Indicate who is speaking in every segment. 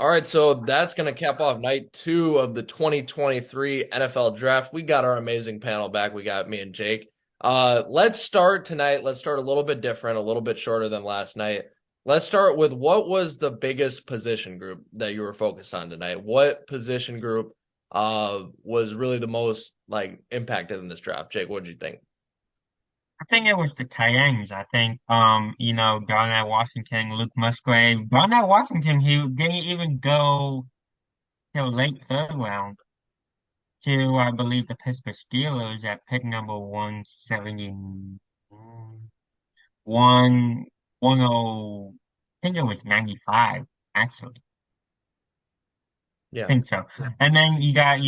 Speaker 1: All right, so that's going to cap off night two of the 2023 NFL draft. We got our amazing panel back. We got me and Jake. Let's start tonight. Let's start a little bit different, a little bit shorter than last night. Let's start with what was the biggest position group that you were focused on tonight? What position group was really the most like impacted in this draft? Jake, what did you think?
Speaker 2: I think it was the tight ends. I think, Darnell Washington, Luke Musgrave. Darnell Washington, he didn't even go till late third round to, I believe, the Pittsburgh Steelers at pick number 170, one, 10, I think it was 95, actually. I
Speaker 1: Yeah.
Speaker 2: think so. And then you got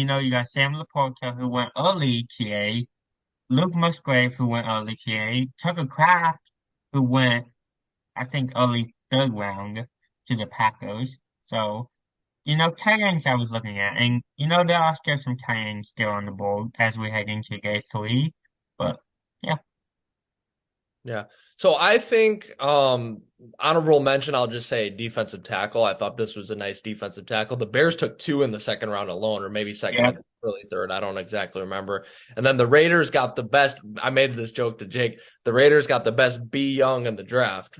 Speaker 2: Sam Laporta, who went early TA, Luke Musgrave, who went early TA, Tucker Kraft, who went I think early third round to the Packers. So, tight ends I was looking at, and there are still some tight ends still on the board as we head into day three. But yeah,
Speaker 1: Yeah. So I think honorable mention, I'll just say defensive tackle. I thought this was a nice defensive tackle. The Bears took two in the second round alone, or maybe second
Speaker 2: yeah.
Speaker 1: and early third. I don't exactly remember. And then the Raiders got the best. I made this joke to Jake. The Raiders got the best B Young in the draft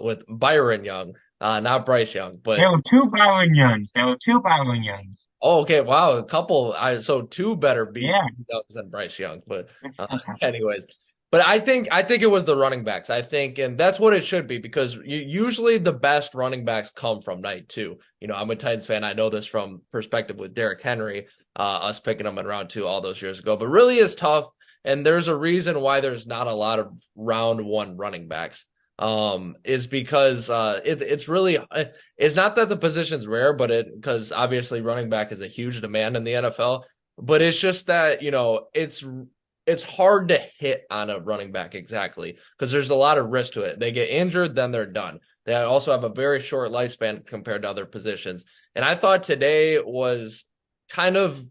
Speaker 1: with Byron Young, not Bryce Young,
Speaker 2: There
Speaker 1: but
Speaker 2: were two Byron Youngs. There were two Byron Youngs.
Speaker 1: oh, okay, wow, a couple. So two better B
Speaker 2: Yeah.
Speaker 1: Youngs than Bryce Young, but anyways. But I think it was the running backs. I think, and that's what it should be because usually the best running backs come from night two. I'm a Titans fan. I know this from perspective with Derrick Henry, us picking him in round two all those years ago. But really is tough, and there's a reason why there's not a lot of round one running backs. Is because it's really it's not that the position's rare, but because obviously running back is a huge demand in the NFL. But it's just that it's hard to hit on a running back exactly because there's a lot of risk to it. They get injured, then they're done. They also have a very short lifespan compared to other positions. And I thought today was kind of,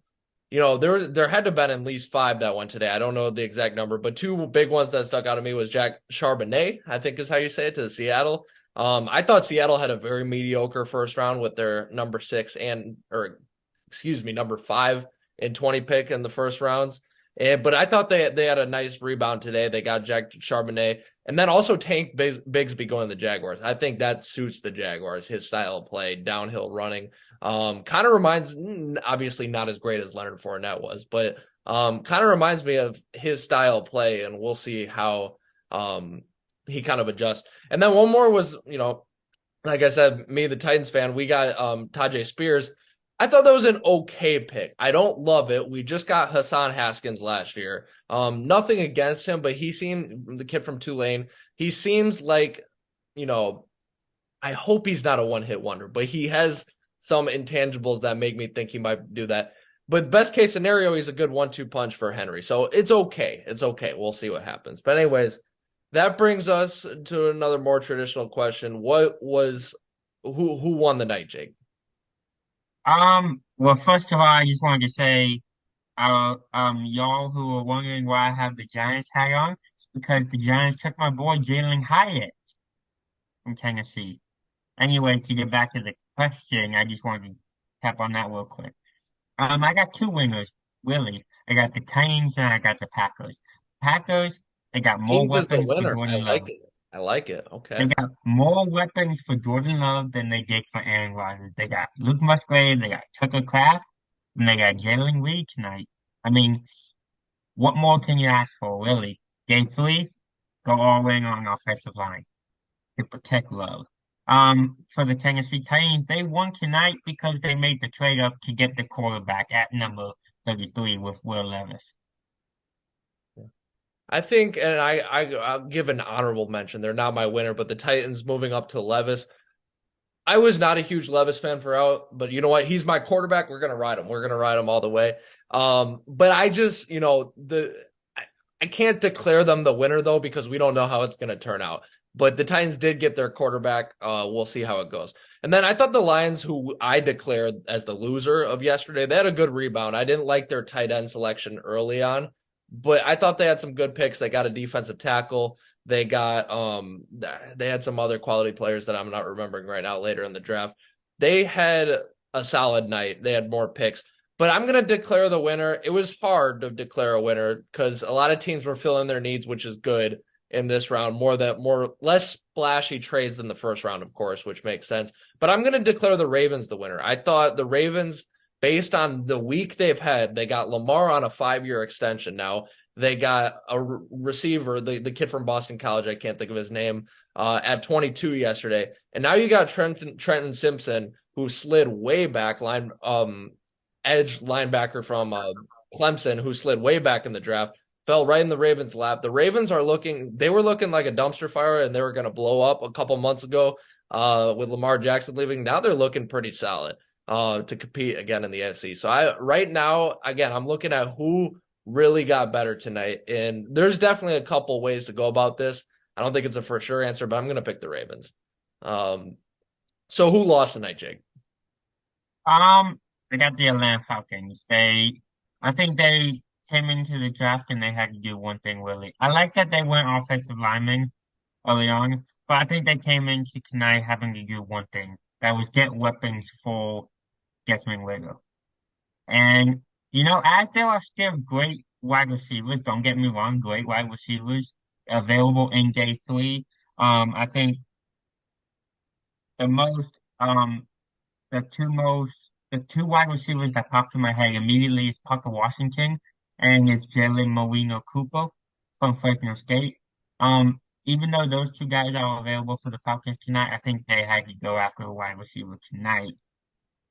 Speaker 1: there had to have been at least five that went today. I don't know the exact number, but two big ones that stuck out to me was Jack Charbonnet, I think is how you say it, to Seattle. I thought Seattle had a very mediocre first round with their number six or excuse me, number five and 20 pick in the first rounds. But I thought they had a nice rebound today. They got Jack Charbonnet and then also Tank Bigsby going to the Jaguars. I think that suits the Jaguars, his style of play, downhill running. Kind of reminds, obviously not as great as Leonard Fournette was, but kind of reminds me of his style of play, and we'll see how he kind of adjusts. And then one more was, like I said, me, the Titans fan, we got Tajay Spears. I thought that was an okay pick. I don't love it. We just got Hassan Haskins last year. Nothing against him, but he seemed the kid from Tulane. He seems like, you know, I hope he's not a one-hit wonder, but he has some intangibles that make me think he might do that. But best case scenario, he's a good 1-2 punch for Henry. So it's okay. It's okay. We'll see what happens. But anyways, that brings us to another more traditional question. Who won the night, Jake?
Speaker 2: Well, first of all, I just wanted to say, y'all who are wondering why I have the Giants hat on, it's because the Giants took my boy Jalen Hyatt from Tennessee. Anyway, to get back to the question, I just wanted to tap on that real quick. I got two winners, really. I got the Titans and I got the Packers. Packers, they got more
Speaker 1: Haynes is the
Speaker 2: weapons for
Speaker 1: winner. I
Speaker 2: Jordan
Speaker 1: like
Speaker 2: Love.
Speaker 1: it. I like it.
Speaker 2: They
Speaker 1: Okay.
Speaker 2: got more weapons for Jordan Love than they did for Aaron Rodgers. They got Luke Musgrave, they got Tucker Kraft, and they got Jalen Reed tonight. I mean, what more can you ask for, really? Game three, go all in on offensive line to protect Love. For the Tennessee Titans, they won tonight because they made the trade up to get the quarterback at number 33 with Will Levis.
Speaker 1: I think, and I'll give an honorable mention. They're not my winner, but the Titans moving up to Levis. I was not a huge Levis fan for out, but you know what? He's my quarterback. We're gonna ride him. We're gonna ride him all the way. But I just, I can't declare them the winner though because we don't know how it's gonna turn out. But the Titans did get their quarterback. We'll see how it goes. And then I thought the Lions, who I declared as the loser of yesterday, they had a good rebound. I didn't like their tight end selection early on, but I thought they had some good picks. They got a defensive tackle. They got they had some other quality players that I'm not remembering right now later in the draft. They had a solid night. They had more picks. But I'm going to declare the winner. It was hard to declare a winner because a lot of teams were filling their needs, which is good in this round. Less splashy trades than the first round, of course, which makes sense. But I'm going to declare the Ravens the winner. I thought the Ravens, based on the week they've had, they got Lamar on a 5-year extension now. They got a receiver, the kid from Boston College, I can't think of his name, at 22 yesterday. And now you got Trenton Simpson, who slid way back, edge linebacker from Clemson, who slid way back in the draft, fell right in the Ravens' lap. The Ravens they were looking like a dumpster fire and they were going to blow up a couple months ago with Lamar Jackson leaving. Now they're looking pretty solid to compete again in the NFC. So right now, again, I'm looking at who really got better tonight. And there's definitely a couple ways to go about this. I don't think it's a for sure answer, but I'm going to pick the Ravens. So who lost tonight, Jake?
Speaker 2: They got the Atlanta Falcons. I think they came into the draft and they had to do one thing really. I like that they went offensive linemen early on, but I think they came into tonight having to do one thing. That was get weapons for Desmond Ridder. And, as there are still great wide receivers, don't get me wrong, great wide receivers available in day three. I think the most, the two wide receivers that popped to my head immediately is Parker Washington and it's Jalen Marino Cooper from Fresno State. Even though those two guys are available for the Falcons tonight, I think they had to go after a wide receiver tonight.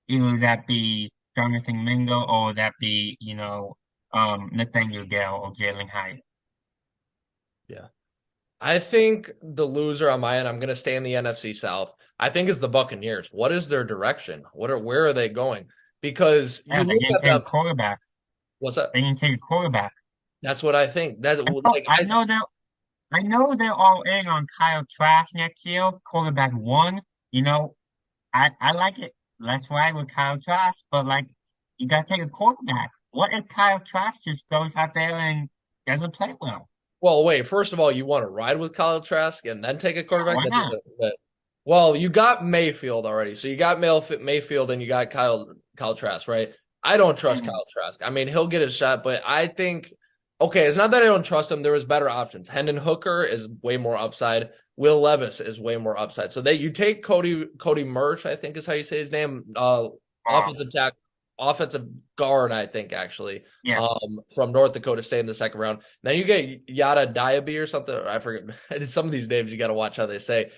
Speaker 2: Either that be Jonathan Mingo or that be, Nathaniel Dell or Jalen Hyatt.
Speaker 1: Yeah. I think the loser on my end, I'm going to stay in the NFC South. I think is the Buccaneers. What is their direction? Where are they going? Because you
Speaker 2: Yeah, they
Speaker 1: look
Speaker 2: didn't
Speaker 1: at
Speaker 2: take a
Speaker 1: them.
Speaker 2: quarterback.
Speaker 1: What's that?
Speaker 2: They didn't take a quarterback.
Speaker 1: That's what I think. That
Speaker 2: Oh,
Speaker 1: like
Speaker 2: I know they're all in on Kyle Trask next year, quarterback one. You know, I like it. Let's ride with Kyle Trask, but like you gotta take a quarterback. What if Kyle Trask just goes out there and doesn't play well?
Speaker 1: Well, wait. First of all, you want to ride with Kyle Trask and then take a
Speaker 2: Yeah,
Speaker 1: quarterback?
Speaker 2: why
Speaker 1: That
Speaker 2: not?
Speaker 1: doesn't. Well, you got Mayfield already, so you got Mayfield and you got Kyle Trask, right? I don't trust
Speaker 2: Mhm.
Speaker 1: Kyle Trask. I mean, he'll get his shot, but I think okay, it's not that I don't trust him. There was better options. Hendon Hooker is way more upside. Will Levis is way more upside. So that you take Cody Murch, I think is how you say his name,
Speaker 2: Wow.
Speaker 1: offensive tack, offensive guard, I think actually,
Speaker 2: Yeah,
Speaker 1: from North Dakota State in the second round. Then you get Yada Diaby or something. I forget. Some of these names you got to watch how they say.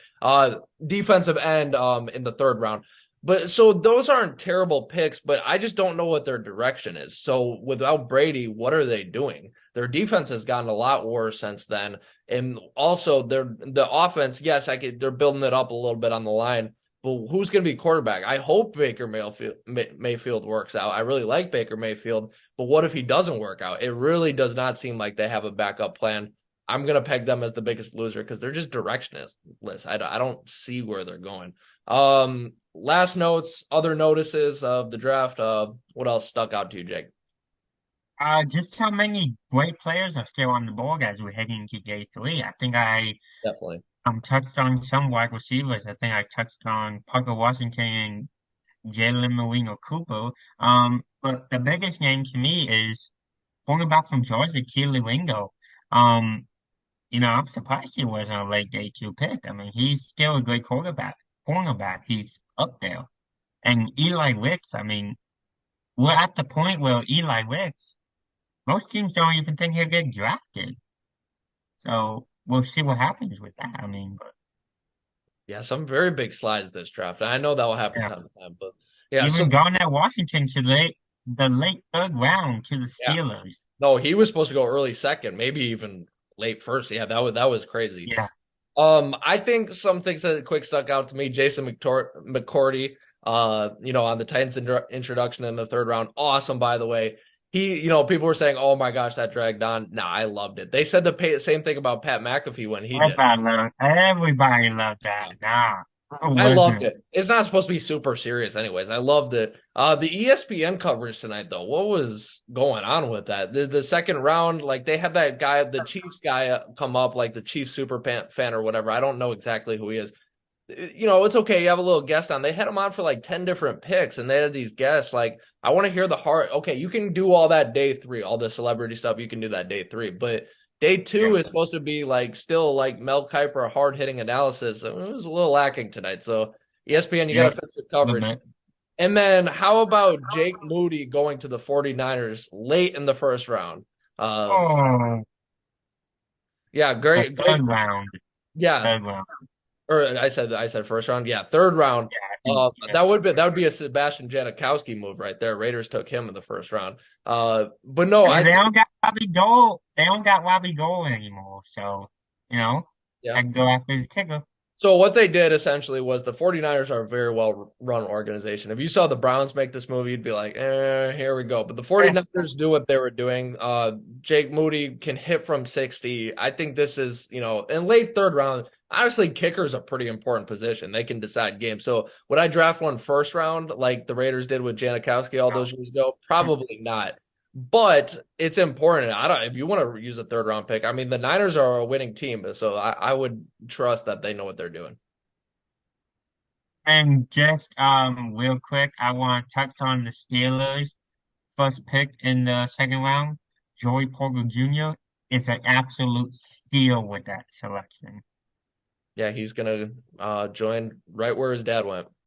Speaker 1: Defensive end in the third round. But so those aren't terrible picks, but I just don't know what their direction is. So without Brady, what are they doing? Their defense has gotten a lot worse since then. And also the offense, yes, they're building it up a little bit on the line. But who's going to be quarterback? I hope Mayfield works out. I really like Baker Mayfield, but what if he doesn't work out? It really does not seem like they have a backup plan. I'm going to peg them as the biggest loser because they're just directionless. I don't see where they're going. Last notes, other notices of the draft. What else stuck out to you, Jake?
Speaker 2: just how many great players are still on the board as we're heading into day three. I think I
Speaker 1: Definitely.
Speaker 2: touched on some wide receivers. I think I touched on Parker Washington and Jalen Marino Cooper. But the biggest name to me is cornerback from Georgia, Keely Ringo. Um, I'm surprised he wasn't a late day two pick. I mean, he's still a great cornerback. He's up there. And Eli Ricks, I mean, we're at the point where Eli Ricks, most teams don't even think he'll get drafted. So we'll see what happens with that. I mean, but
Speaker 1: Yeah, some very big slides this draft. I know that will happen
Speaker 2: yeah,
Speaker 1: time to time, but yeah,
Speaker 2: even
Speaker 1: so
Speaker 2: Garnett Washington to the late third round to the
Speaker 1: yeah.
Speaker 2: Steelers.
Speaker 1: No, he was supposed to go early second, maybe even late first. Yeah, that was crazy.
Speaker 2: Yeah,
Speaker 1: I think some things that quick stuck out to me. Jason McCourty, on the Titans introduction in the third round, awesome. By the way, people were saying, "Oh my gosh, that dragged on." Nah, I loved it. They said the same thing about Pat McAfee when he did.
Speaker 2: everybody loved that. Nah, it
Speaker 1: I loved
Speaker 2: wasn't.
Speaker 1: it. It's not supposed to be super serious, anyways. I loved it. The ESPN coverage tonight, though, what was going on with that? The second round, like they had that guy, the Chiefs guy, come up, like the Chiefs fan or whatever. I don't know exactly who he is. it's okay. You have a little guest on. They had him on for like 10 different picks, and they had these guests. Like, I want to hear the heart. Okay, you can do all that day three, all the celebrity stuff. You can do that day three, but day two
Speaker 2: Yeah,
Speaker 1: is supposed to be like still like Mel Kiper hard hitting analysis. It was a little lacking tonight. So ESPN, you got
Speaker 2: yeah,
Speaker 1: to fix your
Speaker 2: a little
Speaker 1: coverage.
Speaker 2: bit.
Speaker 1: And then how about Jake Moody going to the 49ers late in the first round? Um,
Speaker 2: Oh,
Speaker 1: yeah,
Speaker 2: the
Speaker 1: great, great.
Speaker 2: third round,
Speaker 1: Yeah,
Speaker 2: third round.
Speaker 1: or I said first round. Yeah, third round.
Speaker 2: Yeah, I think yeah.
Speaker 1: That would be a Sebastian Janikowski move right there. Raiders took him in the first round. But no,
Speaker 2: And
Speaker 1: I
Speaker 2: they
Speaker 1: think
Speaker 2: don't got Robbie Gold. They don't got Robbie Gold anymore. So, you know,
Speaker 1: yeah.
Speaker 2: I can go after the kicker.
Speaker 1: So what they did essentially was the 49ers are a very well run organization. If you saw the Browns make this move, you'd be like, here we go. But the
Speaker 2: Eh,
Speaker 1: 49ers do what they were doing. Jake Moody can hit from 60. I think this is, in late third round, honestly, kicker is a pretty important position. They can decide games. So would I draft one first round like the Raiders did with Janikowski all those years ago? Probably not. But it's important. I don't if you want to use a third round pick. I mean, the Niners are a winning team, so I would trust that they know what they're doing.
Speaker 2: And just real quick, I want to touch on the Steelers' first pick in the second round. Joey Porter Jr. is an absolute steal with that selection.
Speaker 1: Yeah, he's gonna join right where his dad went.